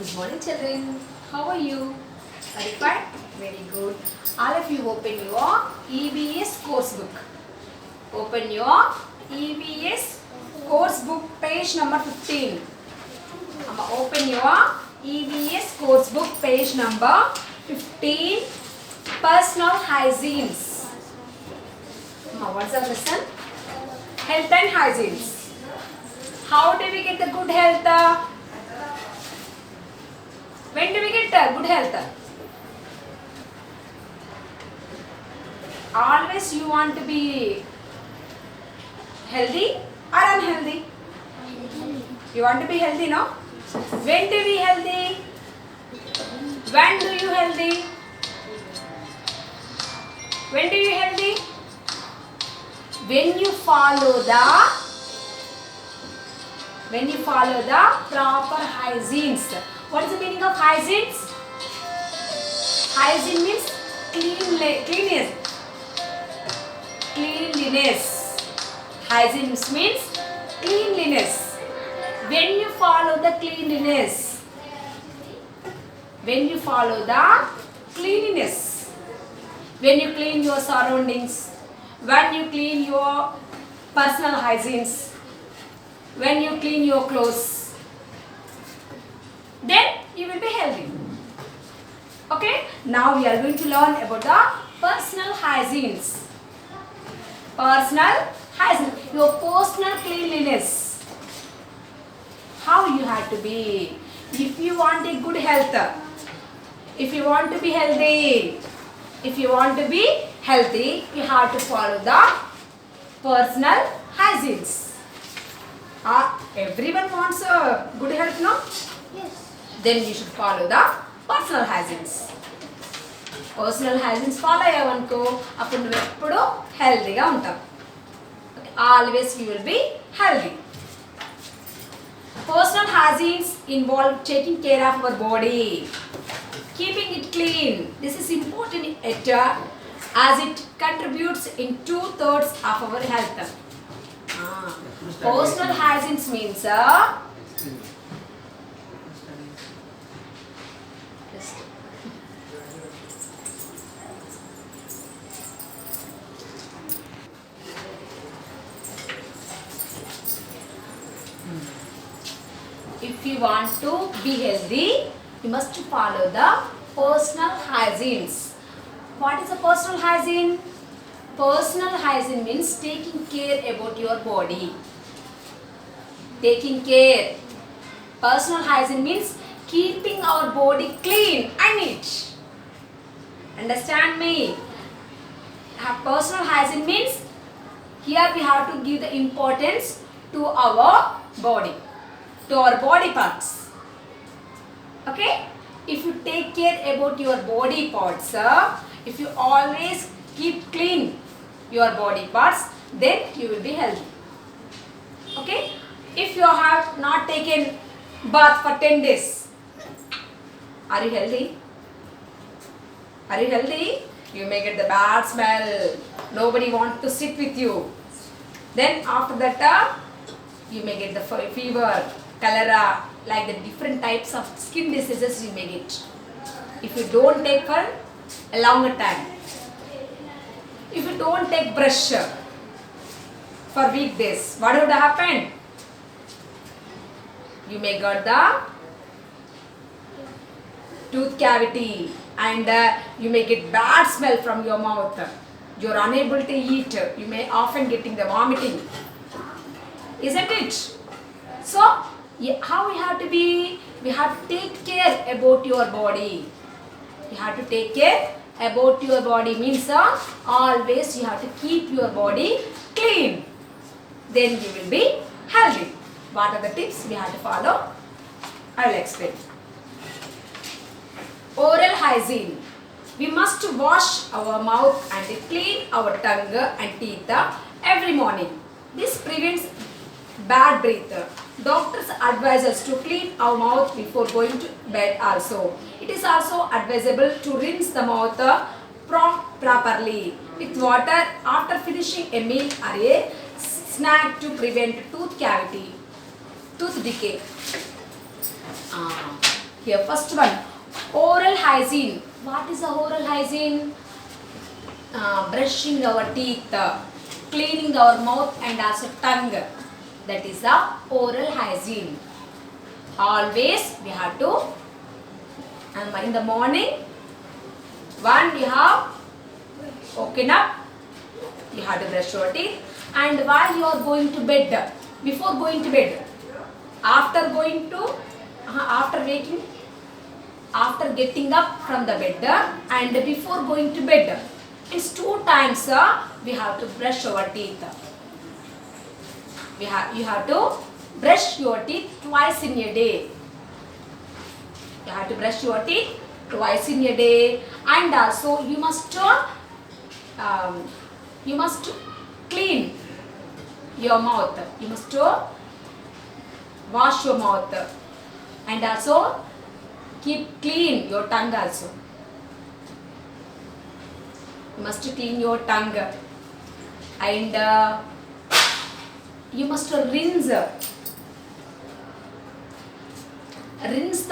Good morning, children. How are you? Are you fine? Very good. All of you open your EVS course book. Open your EVS course book, page number 15. Open your EVS course book, page number 15. Personal hygienes. What's the lesson? Health and hygienes. How do we get the good health? When do we get good health? Always you want to be healthy or unhealthy? You want to be healthy, no? When do we healthy? When do you healthy? When do you healthy? When you follow the proper hygienes. What is the meaning of hygienes? Hygiene means cleanliness. Hygiene means cleanliness. When you follow the cleanliness, when you clean your surroundings, when you clean your personal hygienes, when you clean your clothes, then you will be healthy. Okay, now we are going to learn about the personal hygienes. Personal hygiene, your personal cleanliness. How you have to be. If you want a good health, if you want to be healthy, you have to follow the personal hygienes. Everyone wants a good health, no? Yes. Then you should follow the personal hygienes. Personal hygienes follow అయ్యావనుకో అప్పుడు నువ్వు ఎప్పుడు హెల్తీగా ఉంటావు. Always you will be healthy. Personal hygienes involve taking care of our body, keeping it clean. This is important as it contributes in 2/3 of our health. Personal hygienes means if you want to be healthy, you must follow the personal hygienes. What is a personal hygiene? Personal hygiene means taking care about your body. Taking care. Personal hygiene means keeping our body clean and neat. Understand me? Personal hygiene means here we have to give the importance to our body, to our body parts. Okay? If you take care about your body parts, if you always keep clean your body parts, then you will be healthy. Okay? If you have not taken bath for 10 days, are you healthy? Are you healthy? You may get the bad smell. Nobody wants to sit with you. Then after that, you may get the fever, cholera, like the different types of skin diseases you may get. If you don't take for a longer time, if you don't take brush for weekdays, what would happen? You may get the tooth cavity and you may get bad smell from your mouth. You are unable to eat. You may often getting the vomiting. Isn't it? So, how we have to be? We have to take care about your body. You have to take care about your body means always you have to keep your body clean. Then you will be healthy. What are the tips we have to follow? I will explain. Oral hygiene. We must wash our mouth and clean our tongue and teeth every morning. This prevents bad breath. Doctors advise us to clean our mouth before going to bed also. It is also advisable to rinse the mouth properly with water after finishing a meal or a snack to prevent tooth cavity, tooth decay. Here, first one, oral hygiene. What is the oral hygiene? Brushing our teeth, cleaning our mouth and also tongue. That is the oral hygiene. Always we have to, in the morning, when you have woken up, you have to brush your teeth, and while you are going to bed, before going to bed, after going to, after waking, after getting up from the bed, and before going to bed, it's 2 times we have to brush our teeth. You have to brush your teeth twice in a day. You have to brush your teeth twice in a day, and also you must clean your mouth. You must wash your mouth, and also keep clean your tongue also. You must clean your tongue, and you must rinse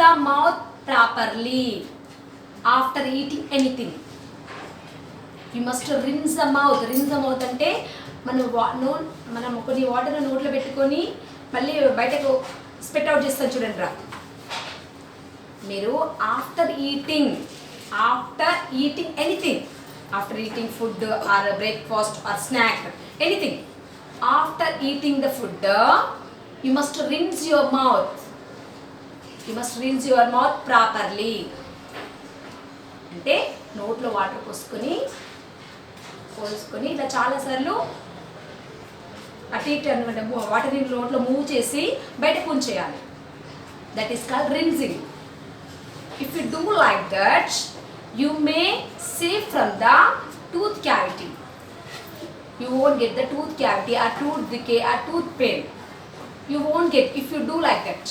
the mouth properly after eating anything. You must rinse the mouth. Rinse the mouth అంటే మనం కొన్ని water నోట్లో పెట్టుకొని మళ్ళీ బయటకు స్పెట్ out చేస్తాం చూడండి రా. మీరు after eating anything, after eating food or breakfast or snack, anything, after eating the food, you must rinse your mouth. You must rinse your mouth properly. అంటే నోట్లో వాటర్ పోసుకొని ఇలా చాలాసార్లు అటు ఇటు అనమాట వాటర్ నోట్లో మూవ్ చేసి బయటకు ఉంచేయాలి. That is called rinsing. If you do like that, you may save from the tooth cavity. You won't get the tooth cavity or tooth decay or tooth pain. You won't get if you do like that.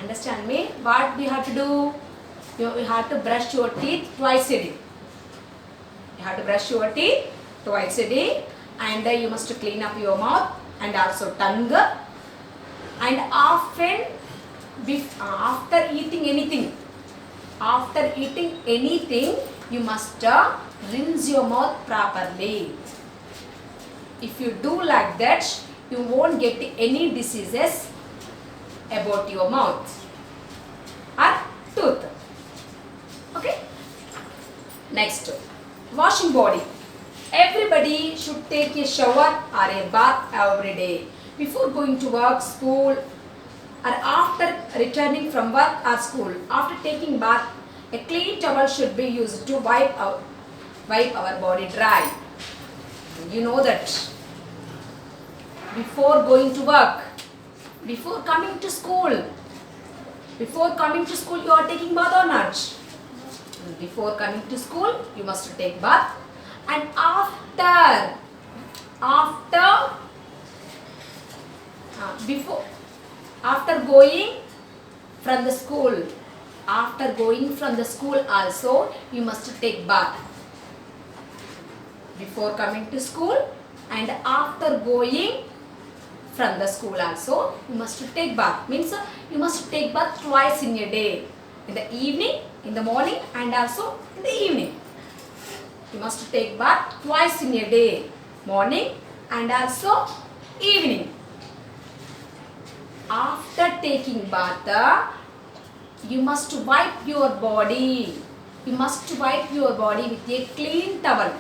Understand me? What you have to do? You have to brush your teeth twice a day. You have to brush your teeth twice a day, and you must clean up your mouth and also tongue. And often, after eating anything, you must rinse your mouth properly. If you do like that, you won't get any diseases about your mouth or tooth. Okay? Next, washing body. Everybody should take a shower or a bath every day. Before going to work, school, or after returning from work or school. After taking bath, a clean towel should be used to wipe our body dry. You know that. Before going to work, before coming to school, you are taking bath or not? Before coming to school, you must take bath, and after going from the school also, you must take bath. Before coming to school and after going from the school also, you must take bath. Means you must take bath twice in a day. In the evening, in the morning, and also in the evening. You must take bath twice in a day. Morning and also evening. After taking bath, you must wipe your body. You must wipe your body with a clean towel.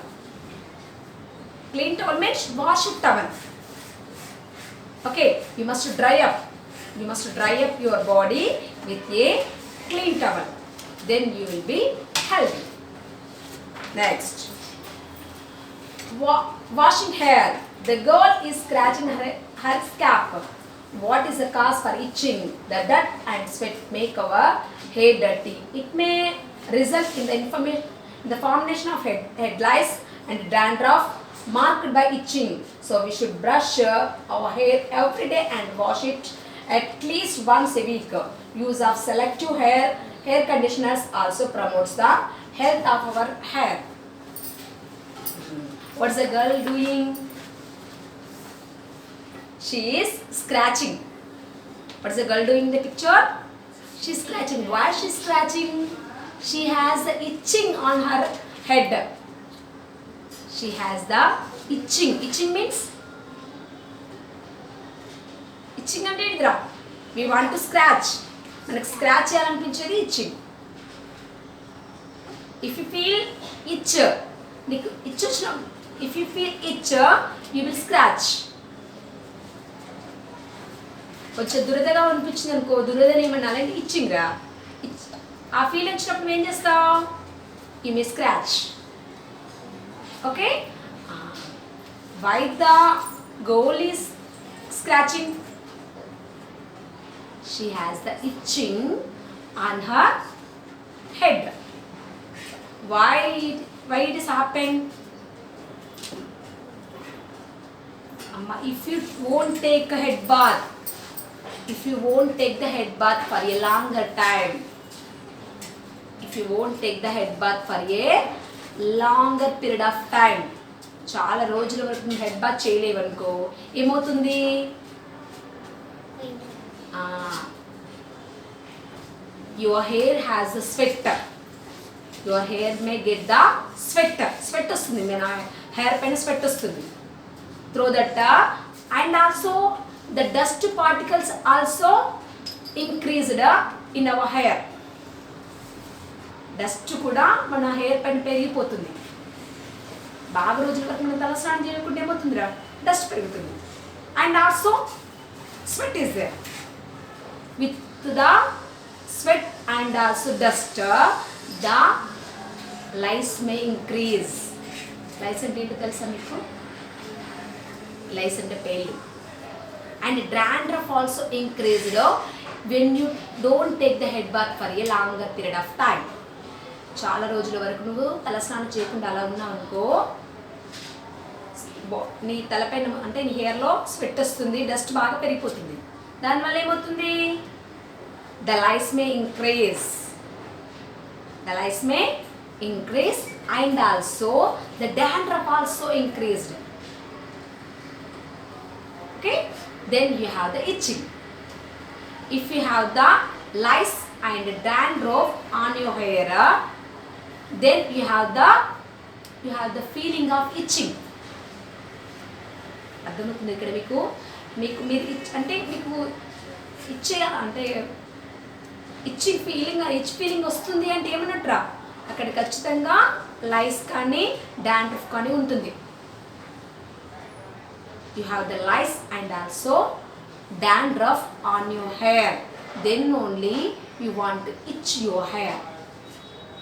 Clean towel means wash towel. Okay, you must dry up. You must dry up your body with a clean towel. Then you will be healthy. Next, washing hair. The girl is scratching her scalp. What is the cause for itching? The dirt and sweat make our hair dirty. It may result in the formation of head lice and dandruff marked by itching. So we should brush our hair every day and wash it at least once a week. Use of selective hair conditioners also promotes the health of our hair. What's the girl doing? She is scratching. What's the girl doing in the picture? She's scratching. Why she's scratching? She has the itching on her head. She has the itching. Itching means itching అంటే ఏంటిరా? We want to scratch. మనకు scratch చేయాలనిపించేది itching. If you feel itch, నీకు itch వచ్చిన if you feel itch, you will scratch. కొంచెం దురదగా అనిపించింది అనుకో, దురదని ఏమన్నా itching రా. ఆ ఫీల్ వచ్చినప్పుడు ఏం చేస్తావు? You may scratch. Okay, why the girl is scratching? She has the itching on her head. Why it is happen? అమ్మ, if you won't take a head bath, if you won't take the head bath for a longer time, if you won't take the head bath for a longer period of time, చాలా రోజుల వరకు నువ్వు head bath చేయలేవనుకో ఏమవుతుంది? Your hair has the sweat. Your hair May get the sweat. Sweat వస్తుంది, మన hair పైన sweat వస్తుంది. Through that and also the dust particles also increased in our hair. Dust కూడా మన హెయిర్ పైన పెరిగిపోతుంది. బాగా రోజుల వరకు మనం తల స్నానం చేయకుంటే ఏమవుతుందిరా? డస్ట్ పెరుగుతుంది. And also sweat is there. With the sweat and also dust the lice may increase. Lice అంటే ఏంటో తెలుసా మీకు? లైస్ అంటే పేర్లు. And dandruff also increased when you don't take the head bath for a longer period of time. చాలా రోజుల వరకు నువ్వు తలస్నానం చేయకుండా అలా ఉన్నావు అనుకో, నీ తలపైన అంటే నీ హెయిర్లో స్వెట్ వస్తుంది, డస్ట్ బాగా పెరిగిపోతుంది. దానివల్ల ఏమవుతుంది? The lice may increase. The lice may increase and also the dandruff also increased. Okay, then you have the itching. If you have the lice and dandruff on your hair, then you have the feeling of itching. అర్థమవుతుంది ఇక్కడ మీకు? మీరు అంటే మీకు ఇచ్చే అంటే itching feeling, ఇచ్ feeling వస్తుంది అంటే ఏమన్నట్రా? అక్కడ ఖచ్చితంగా లైస్ కానీ డాండ్రఫ్ కానీ ఉంటుంది. You have the lice and also dandruff on your hair. Then only you want to itch your hair.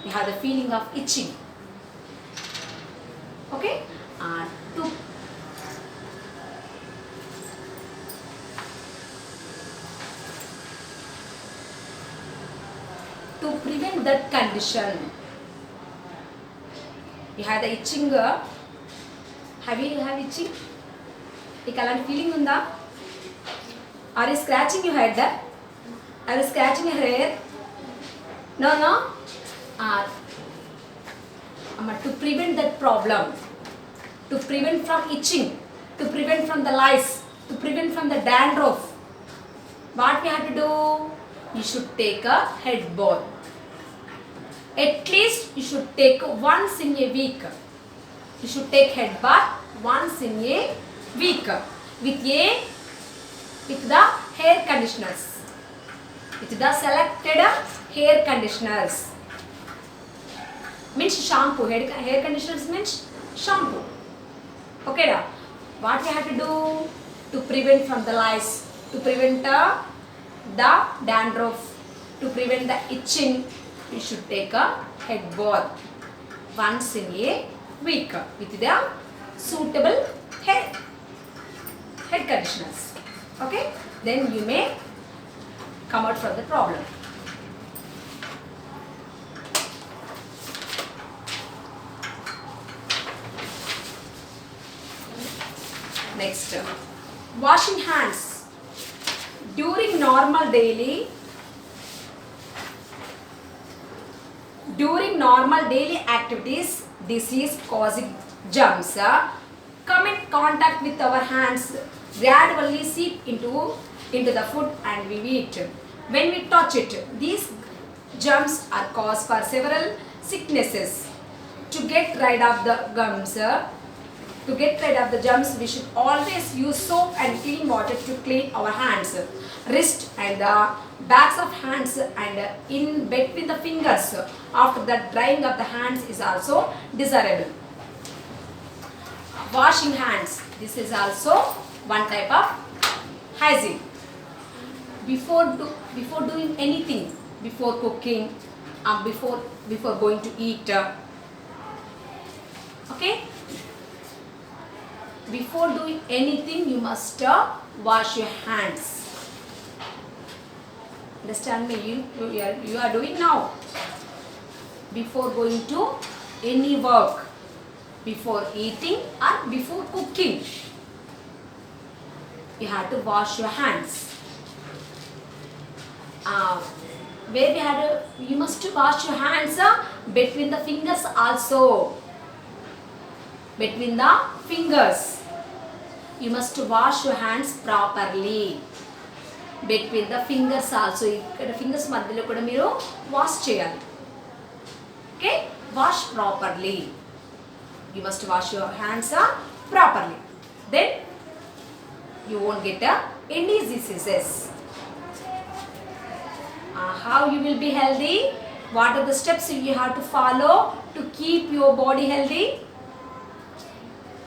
You have the feeling of itching. Okay? To prevent that condition, you have the itching. Have you have itching? నీకు అలాంటి feeling ఉందా? Are you scratching your head? Are you scratching your hair? No no. అమ్మ, to prevent that problem, to prevent from itching, to prevent from the lice, to prevent from the dandruff, what you have to do? You should take a head bath. At least you should take once in a week. You should take head bath once in a week with the hair conditioners, with the selected hair conditioners. Means shampoo. Hair conditioners means shampoo. Okay da? What we have to do to prevent from the lice, to prevent the dandruff, to prevent the itching? You should take a head bath once in a week with the suitable head conditioners. Okay, then you may come out from the problem. Next, washing hands during normal daily activities. Disease causing germs come in contact with our hands, gradually seep into the food and we eat. when we touch it. These germs are cause for several sicknesses. To get rid of the germs, we should always use soap and clean water to clean our hands, wrist and the backs of hands and in between the fingers. After that, drying of the hands is also desirable. Washing hands, this is also one type of hygiene. Before doing anything, before cooking, before going to eat, okay, before doing anything you must wash your hands. Understand me? You are doing now. Before going to any work, before eating or before cooking, you have to wash your hands. You must wash your hands between the fingers also. Between the fingers, you must wash your hands properly. Between the fingers also, ikkada fingers madhyalo kuda meeru wash cheyali. Okay, wash properly. You must wash your hands properly. Then you won't get any diseases. How you will be healthy? What are the steps you have to follow to keep your body healthy?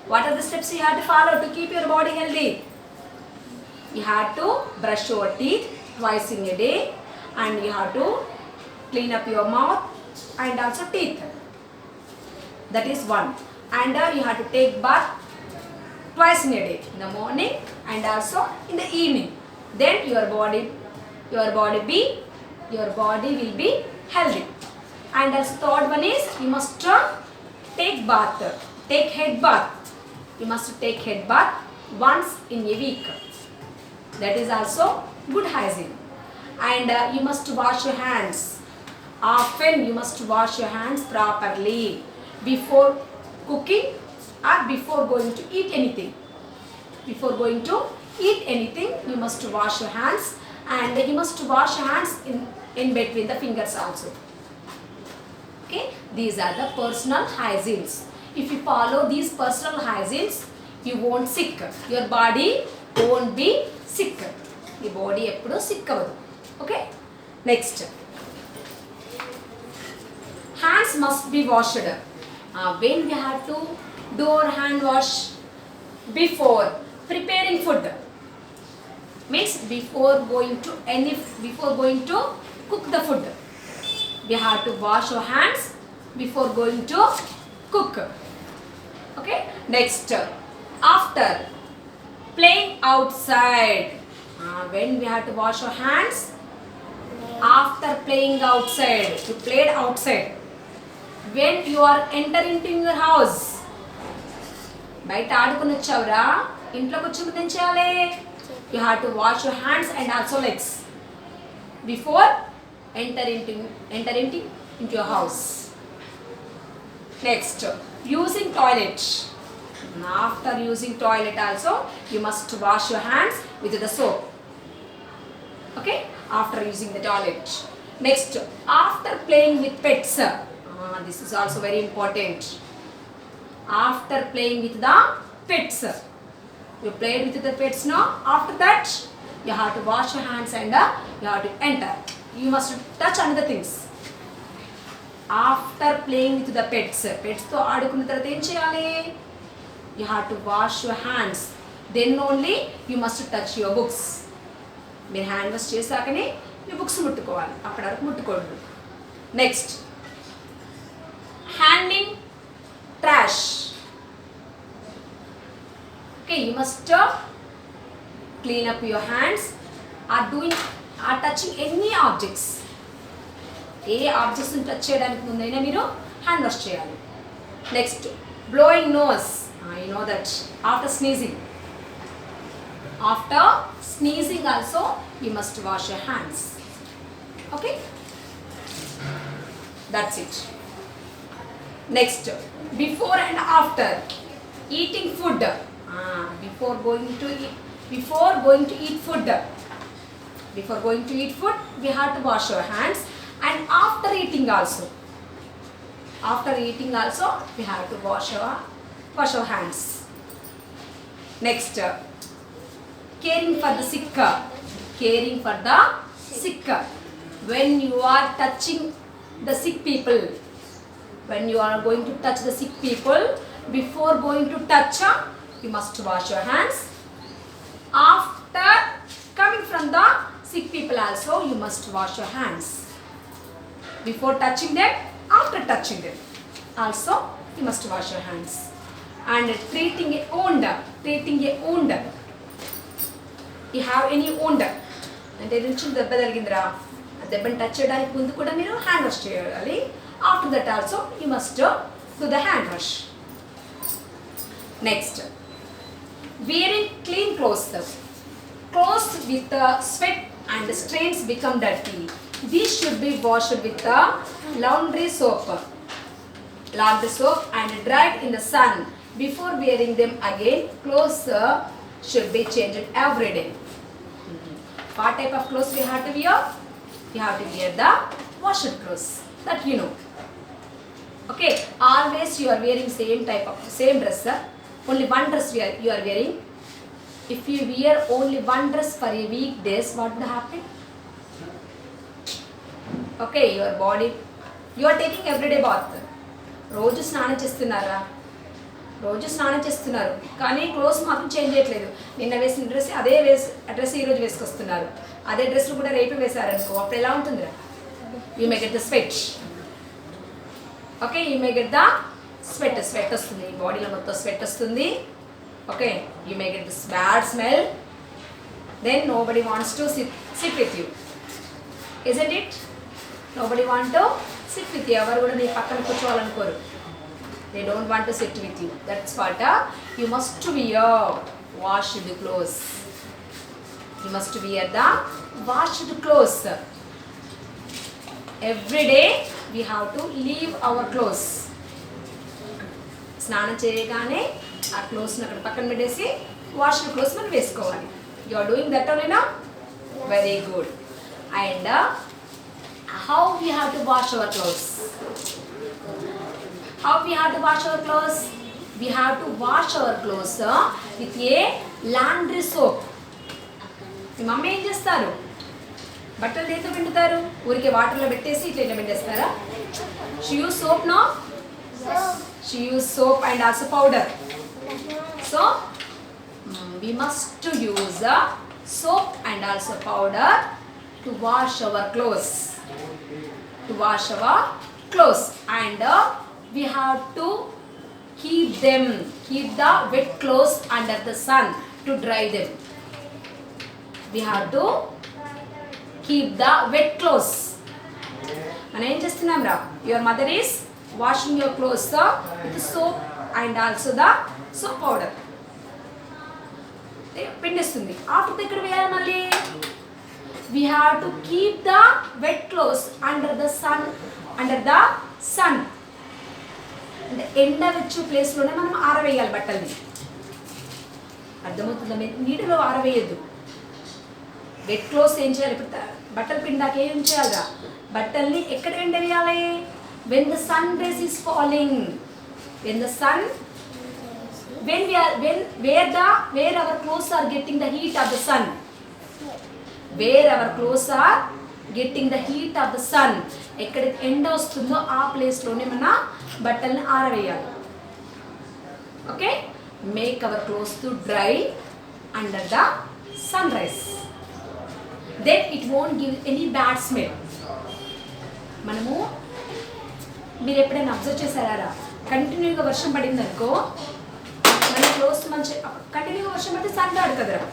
What are the steps you have to follow to keep your body healthy? You have to brush your teeth twice in a day, and you have to clean up your mouth and also teeth. That is one. And you have to take bath twice in a day, in the morning and also in the evening. Then your body will be healthy. And also third one is you must take head bath. You must take head bath once in a week. That is also good hygiene. And you must wash your hands. Often you must wash your hands properly before cooking or before going to eat anything. Before going to eat anything, you must wash your hands, and you must wash your hands in between the fingers also. Okay, these are the personal hygienes. If you follow these personal hygienes, you won't sick. Your body won't be sick. Your body eppudu sick avadu. Okay, next, hands must be washed. When we have to do our hand wash before preparing food, means before going to cook the food, we have to wash our hands before going to cook. Okay, next, after playing outside, when we have to wash our hands after playing outside. You played outside. When you are entering into your house, బయట ఆడుకుని వచ్చావురా, ఇంట్లోకి వచ్చి ముందు ఏం చేయాలి? You have to wash your hands and also legs before entering into your house. Next, using toilet. After using toilet also, you must wash your hands with the soap. Okay, after using the toilet. Next, after playing with pets. This is also very important. After playing with the pets, you played with the pets now. After that, you have to wash your hands and you have to enter. You must touch another things. After playing with the pets తో ఆడుకున్న తర్వాత ఏం చేయాలి? You have to wash your hands. Then only you must touch your books. మీరు hand wash చేశాకనే మీ books ముట్టుకోవాలి, అప్పటి వరకు ముట్టుకోవద్దు. Next, handling trash. Okay, you must clean up your hands are touching any objects. ఏ ఆబ్జెక్ట్స్ ని touch చేయడానికి ముందైనా మీరు హ్యాండ్ వాష్ చేయాలి. Next, blowing nose. You know that after sneezing also you must wash your hands. Okay, that's it. Next, before and after eating food. Before going to eat food, Before going to eat food, we have to wash our hands, and after eating also. After eating also, we have to wash our hands. Next, caring for the sick. Caring for the sick. When you are touching the sick people, when you are going to touch the sick people, before going to touch, you must wash your hands. After coming from the sick people also, you must wash your hands. Before touching them, after touching them also, you must wash your hands. And treating a wound. You have any wound? అంటే చిన్న దెబ్బ తగిలిందిరా, ఆ దెబ్బని touch చేయడానికి ముందు కూడా మీరు hand wash చేయాలి. After that also you must do the hand wash. Next, wearing clean clothes. Clothes with sweat and stains become dirty. These should be washed with laundry soap and dried in the sun. Before wearing them again, clothes should be changed every day. What type of clothes we have to wear? We have to wear the washed clothes. That you know. Okay, always you are wearing same dress. Only one dress you are wearing. If you wear only one dress for a weekdays, what would happen? Okay, your body, you are taking everyday bath. రోజు స్నానం చేస్తున్నారు కానీ clothes మాత్రం change చేయట్లేదు. నిన్న వేసిన dress అదే dress ఈరోజు వేసుకొస్తున్నారు. అదే డ్రెస్లు కూడా రేపు వేసారనుకో, అప్పుడు ఎలా ఉంటుంది? You may get the sweat. Okay, you may get the sweat వస్తుంది, బాడీలో మొత్తం స్వెట్ వస్తుంది. Okay, you may get this bad smell. Then nobody wants to sit with you, isn't it? Nobody want to sit with you. ఎవరు కూడా నీ పక్కన కూర్చోవాలనుకోరు. They don't want to sit with you. That's what you must wear washed clothes. You must wear the washed clothes. Every day we have to leave our clothes. స్నానం చేయగానే ఆ క్లోత్స్ని అక్కడ పక్కన పెట్టేసి వాష్డ్ క్లోత్స్ మనం వేసుకోవాలి. You are doing that only now? Very good. And how we have to wash our clothes? How we have to wash our clothes? We have to wash our clothes with a laundry soap. Me mummy ఏం చేస్తారు? బట్టలు దేంతో పిండుతారు? ఊరికే వాటర్లో పెట్టేసి ఇట్లా పిండేస్తారా? She use soap, no? She use soap and also powder. So we must use soap and also powder to wash our clothes. And we have to keep the wet clothes under the sun to dry them. We have to keep the wet clothes. మనం ఏం చేస్తున్నాం రా? Your mother is washing your clothes with soap and also the soap powder. పిండిస్తుంది. After ఇక్కడ వేయాలి మళ్ళీ. We have to keep the wet clothes under the sun. అంటే ఎండ వచ్చే ప్లేస్లోనే మనం ఆరవేయాలి బట్టల్ని. అర్థమవుతుందా? నీటిలో ఆరవేయద్దు. వెట్ క్లోత్స్ ఏం చేయాలి? ఇప్పుడు బట్టలు పిండాక ఏం చేయాలిరా? బట్టల్ని ఎక్కడ ఎండవేయాలి? when the sun rays is falling. Where our clothes are getting the heat of the sun. Where our clothes are getting the heat of the sun. ఎక్కడ ఎండ వస్తుందో ఆ ప్లేస్లోనే మన బట్టల్ని ఆరవేయాలి. Okay, make our clothes to dry under the sun rise. Then it won't give any bad smell. మనము మీరు ఎప్పుడైనా అబ్జర్వ్ చేశారా? కంటిన్యూగా వర్షం పడింది అనుకో, మన క్లోత్స్ మంచి కంటిన్యూగా వర్షం పడితే సన్ రాడు కదరా.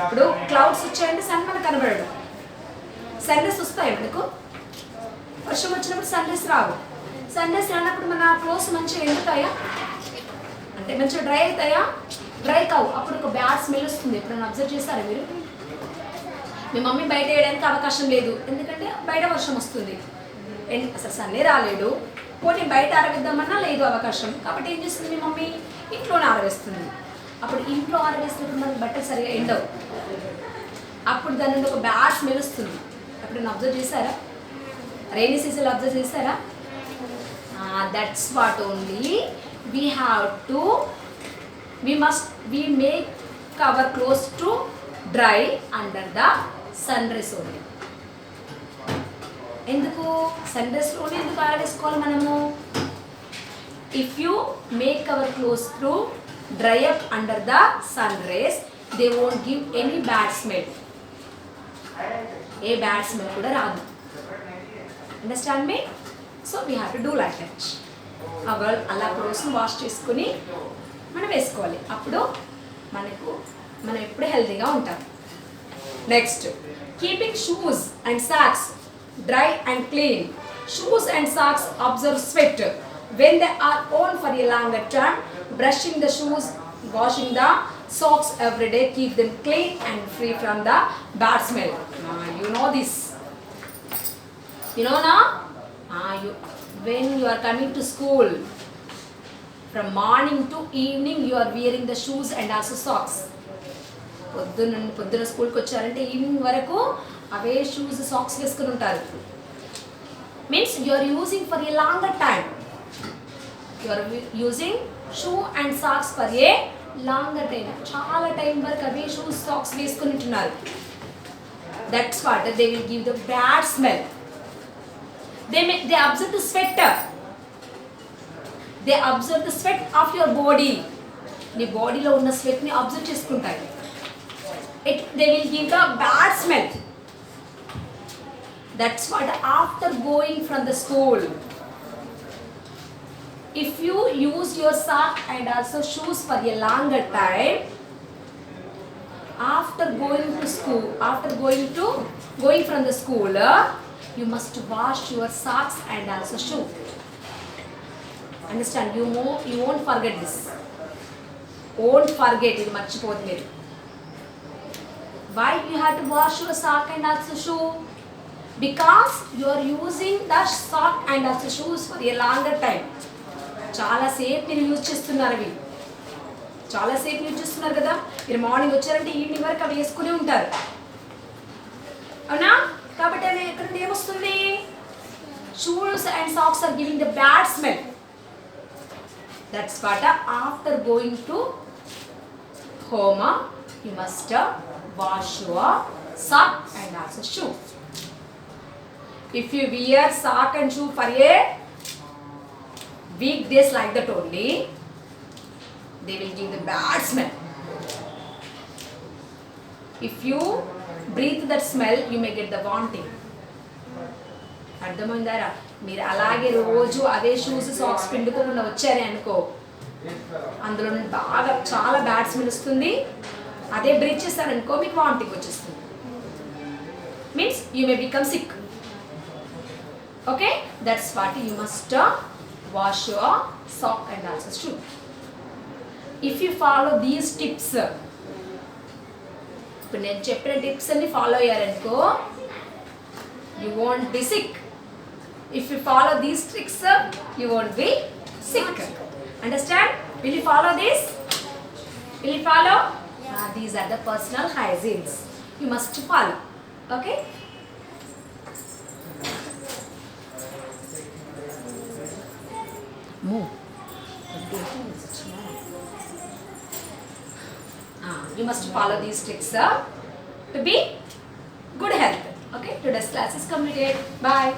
ఇప్పుడు క్లౌడ్స్ వచ్చాయంటే సన్ మనకు కనబడడు. సన్ రైస్ వస్తాయి మనకు. వర్షం వచ్చినప్పుడు సన్ రైస్ రావు. సన్ రైస్ రానప్పుడు మన క్లోత్స్ మంచిగా ఎండుతాయా? అంటే మంచిగా డ్రై అవుతాయా? డ్రై కావు. అప్పుడు ఒక బ్యాడ్ స్మెల్ వస్తుంది. ఎప్పుడైనా అబ్జర్వ్ చేస్తారా మీరు? మీ మమ్మీ బయట వేయడానికి అవకాశం లేదు, ఎందుకంటే బయట వర్షం వస్తుంది. అసలు సన్నే రాలేడు, పోనీ బయట ఆరవేద్దామన్నా లేదు అవకాశం. కాబట్టి ఏం చేస్తుంది మీ మమ్మీ? ఇంట్లోనే ఆరవేస్తుంది. అప్పుడు ఇంట్లో ఆరవేసినప్పుడు మనకి బట్టలు సరిగా ఎండవు. అప్పుడు దాని నుండి ఒక బ్యాడ్ స్మెల్ వస్తుంది. ఎప్పుడైనా అబ్జర్వ్ చేశారా? రైనీ సీజన్ అబ్జర్వ్ చేశారా? That's what only we have to we make our clothes to dry under the sun rays only. ఎందుకు సన్ రేస్లోనే ఎందుకు ఆరవేసుకోవాలి మనము? If you make our clothes to dry up under the sun rays, they won't give any bad smell. ఏ bad smell కూడా రాదు. Understand me? So we have to do like that. అలా క్లోత్స్ని వాష్ చేసుకుని మనం వేసుకోవాలి. అప్పుడు మనం ఎప్పుడు హెల్తీగా ఉంటాం. Next, keeping shoes and socks dry and clean. Shoes and socks observe sweat when they are on for a longer time. Brushing the shoes, washing the socks every day keep them clean and free from the bad smell. You know this. You know now? When you are coming to school, from morning to evening you are wearing the shoes and also socks. పొద్దున స్కూల్కి వచ్చారంటే evening వరకు అవే shoes socks వేసుకుని ఉంటారు. Means you are using for a longer time. You are using shoe and socks for a longer time. చాలా time వరకు అవే షూస్ సాక్స్ వేసుకుని ఉంటున్నారు. That's what they will give the bad smell. They absorb the sweat. They absorb the sweat of your body. నీ బాడీలో ఉన్న స్వెట్ని absorb చేసుకుంటాయి. They will give the bad smell. That's what after going from the school, if you use your sock and also shoes for a longer time, after going from the school, you must wash your socks and also shoe. Understand? You won't forget this. Won't forget it. మర్చిపోదు మీరు. Why you have to wash your sock and also shoe? Because you are using the sock and also shoes for a longer time. చాలా సేపు మీరు use చేస్తున్నారు. అవి చాలా సేపు use చేస్తున్నారు కదా. మీరు మార్నింగ్ వచ్చారంటే ఈవినింగ్ వరకు అవి వేసుకుని ఉంటారు, అవునా? కాబట్టి అవి ఎక్కడ నుండి ఏమొస్తుంది? Shoes and socks are giving the bad smell. That's what after going to home you must wash your sock and also shoe. If you wear sock and shoe for a weekdays like that only, they will give the bad smell. If you breathe that smell, you may get the vomiting. అర్థమైందారా? మీరు అలాగే రోజు అదే shoes socks పిండుకోకుండా వచ్చారే అనుకో, అందులో బాగా చాలా bad smell వస్తుంది. అదే బ్రీత్ చేస్తారనుకో మీకు వామిటింగ్ వచ్చేస్తుంది. Means you may become sick. Okay, that's what you must wash your sock and also shoe. If you follow these tips, ఇప్పుడు నేను చెప్పిన టిప్స్ అన్ని ఫాలో అయ్యారనుకో, you won't be sick. If you follow these tricks, you won't be sick. Understand? Will you follow this? Will you follow? These are the personal hygienes you must follow. Okay? Move. You must follow these tricks to be good health. Okay? Today's class is completed. Bye.